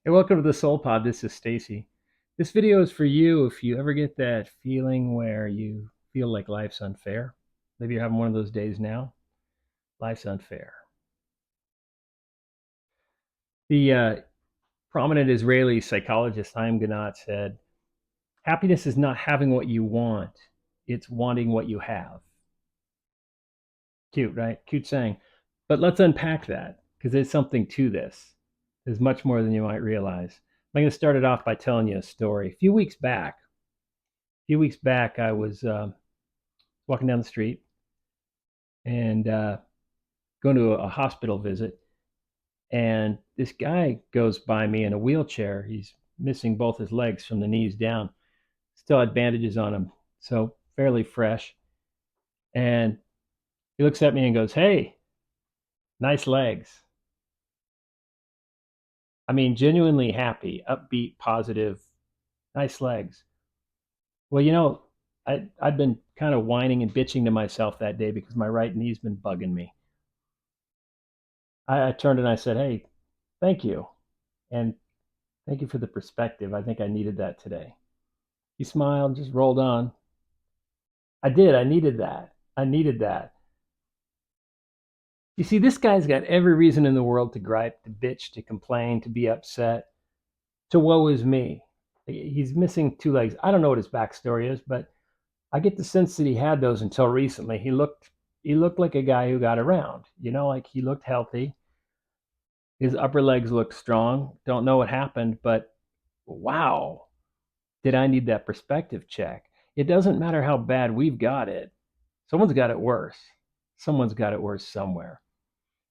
Hey, welcome to the Soul Pod. This is Stacy. This video is for you if you ever get that feeling where you feel like life's unfair. Maybe you're having one of those days now. Life's unfair. The prominent Israeli psychologist Chaim Ganat said, happiness is not having what you want, it's wanting what you have. Cute, right? Cute saying. But let's unpack that because there's something to this. There's much more than you might realize. I'm going to start it off by telling you a story. A few weeks back, I was walking down the street and going to a hospital visit, and this guy goes by me in a wheelchair. He's missing both his legs from the knees down. Still had bandages on him, so fairly fresh. And he looks at me and goes, "Hey, nice legs." I mean, genuinely happy, upbeat, positive, nice legs. Well, I'd been kind of whining and bitching to myself that day because my right knee's been bugging me. I turned and I said, "Hey, thank you. And thank you for the perspective. I think I needed that today." He smiled and just rolled on. I did. I needed that. I needed that. You see, this guy's got every reason in the world to gripe, to bitch, to complain, to be upset, to woe is me. He's missing two legs. I don't know what his backstory is, but I get the sense that he had those until recently. He looked like a guy who got around. Like he looked healthy. His upper legs looked strong. Don't know what happened, but wow, did I need that perspective check? It doesn't matter how bad we've got it. Someone's got it worse. Someone's got it worse somewhere.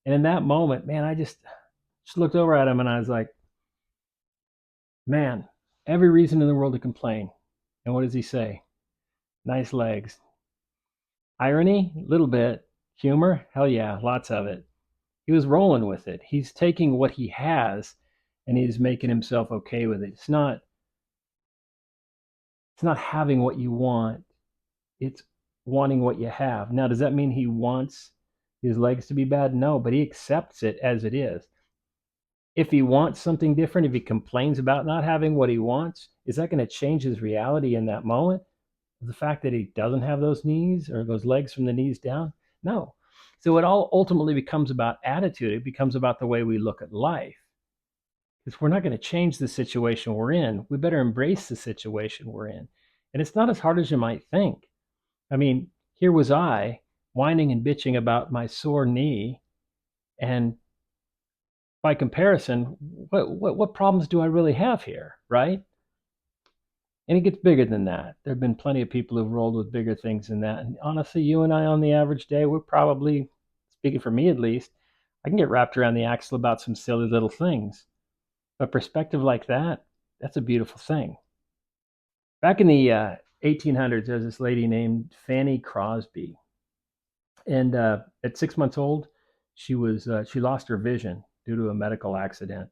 And in that moment, man, I just looked over at him and I was like, man, every reason in the world to complain. And what does he say? Nice legs. Irony? A little bit. Humor? Hell yeah, lots of it. He was rolling with it. He's taking what he has and he's making himself okay with it. It's not having what you want. It's wanting what you have. Now, does that mean he wants his legs to be bad? No, but he accepts it as it is. If he wants something different, if he complains about not having what he wants, is that going to change his reality in that moment? The fact that he doesn't have those knees or those legs from the knees down? No. So it all ultimately becomes about attitude. It becomes about the way we look at life. Because we're not going to change the situation we're in. We better embrace the situation we're in. And it's not as hard as you might think. I mean, here was I whining and bitching about my sore knee, and by comparison, what problems do I really have here, right? And it gets bigger than that. There have been plenty of people who've rolled with bigger things than that. And honestly, you and I on the average day, we're probably, speaking for me at least, I can get wrapped around the axle about some silly little things. But perspective like that, that's a beautiful thing. Back in the 1800s, there's this lady named Fanny Crosby. And at 6 months old, she lost her vision due to a medical accident,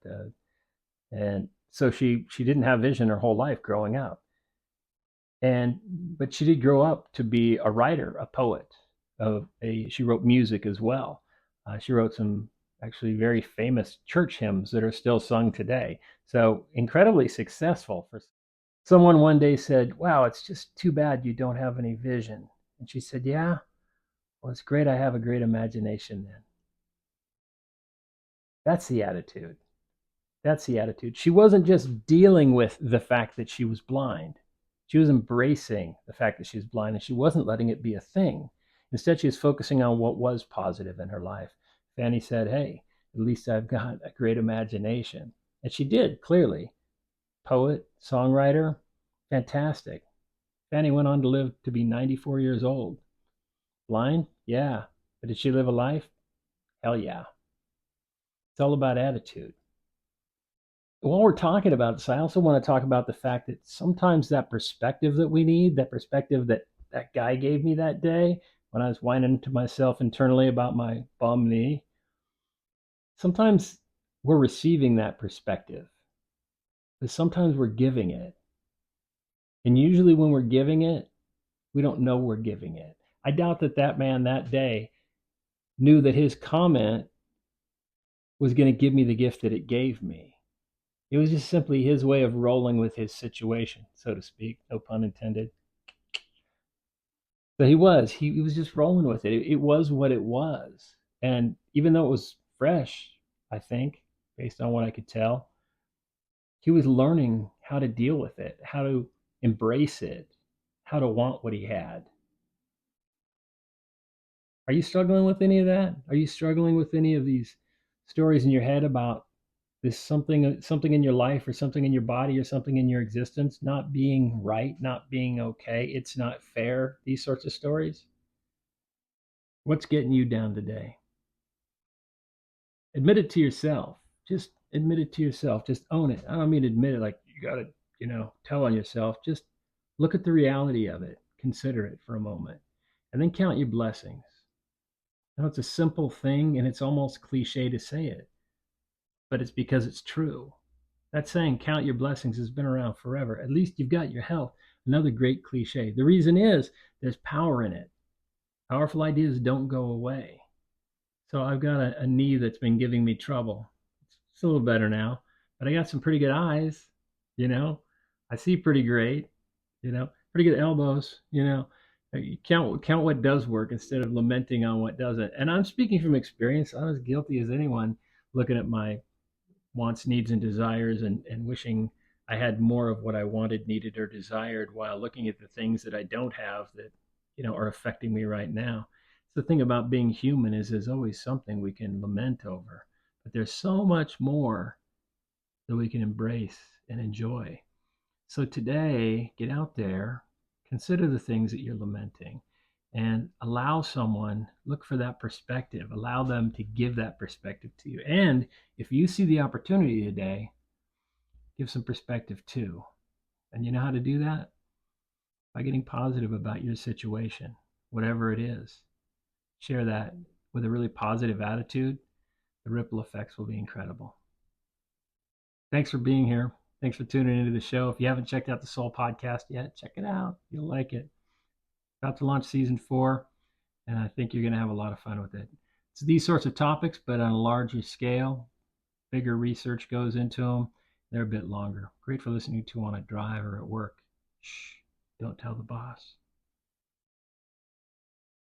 and so she didn't have vision her whole life growing up. And but she did grow up to be a writer, a poet. She wrote music as well. She wrote some actually very famous church hymns that are still sung today. So incredibly successful. For someone one day said, "Wow, it's just too bad you don't have any vision." And she said, "Yeah, well, it's great. I have a great imagination then." That's the attitude. That's the attitude. She wasn't just dealing with the fact that she was blind. She was embracing the fact that she was blind and she wasn't letting it be a thing. Instead, she was focusing on what was positive in her life. Fanny said, "Hey, at least I've got a great imagination." And she did, clearly. Poet, songwriter, fantastic. Fanny went on to live to be 94 years old. Blind? Yeah. But did she live a life? Hell yeah. It's all about attitude. While we're talking about this, I also want to talk about the fact that sometimes that perspective that we need, that perspective that that guy gave me that day when I was whining to myself internally about my bum knee, sometimes we're receiving that perspective, but sometimes we're giving it. And usually when we're giving it, we don't know we're giving it. I doubt that that man that day knew that his comment was going to give me the gift that it gave me. It was just simply his way of rolling with his situation, so to speak. No pun intended. But he was just rolling with it. It was what it was. And even though it was fresh, I think, based on what I could tell, he was learning how to deal with it, how to embrace it, how to want what he had. Are you struggling with any of that? Are you struggling with any of these stories in your head about this something in your life or something in your body or something in your existence not being right, not being okay, it's not fair, these sorts of stories? What's getting you down today? Admit it to yourself. Just admit it to yourself. Just own it. I don't mean admit it like you got to, tell on yourself. Just look at the reality of it. Consider it for a moment. And then count your blessings. Now, it's a simple thing and it's almost cliche to say it, but it's because it's true. That saying, count your blessings, has been around forever. At least you've got your health. Another great cliche. The reason is there's power in it. Powerful ideas don't go away. So I've got a knee that's been giving me trouble. It's a little better now, but I got some pretty good eyes. You know, I see pretty great. Pretty good elbows. You count what does work instead of lamenting on what doesn't. And I'm speaking from experience. I'm as guilty as anyone looking at my wants, needs, and desires, and wishing I had more of what I wanted, needed, or desired, while looking at the things that I don't have that are affecting me right now. The thing about being human is there's always something we can lament over, but there's so much more that we can embrace and enjoy. So today, get out there, consider the things that you're lamenting, and allow someone, look for that perspective, allow them to give that perspective to you. And if you see the opportunity today, give some perspective too. And you know how to do that? By getting positive about your situation, whatever it is. Share that with a really positive attitude. The ripple effects will be incredible. Thanks for being here. Thanks for tuning into the show. If you haven't checked out the Soul Podcast yet, check it out. You'll like it. About to launch season 4, and I think you're going to have a lot of fun with it. It's these sorts of topics, but on a larger scale. Bigger research goes into them. They're a bit longer. Great for listening to on a drive or at work. Shh, don't tell the boss.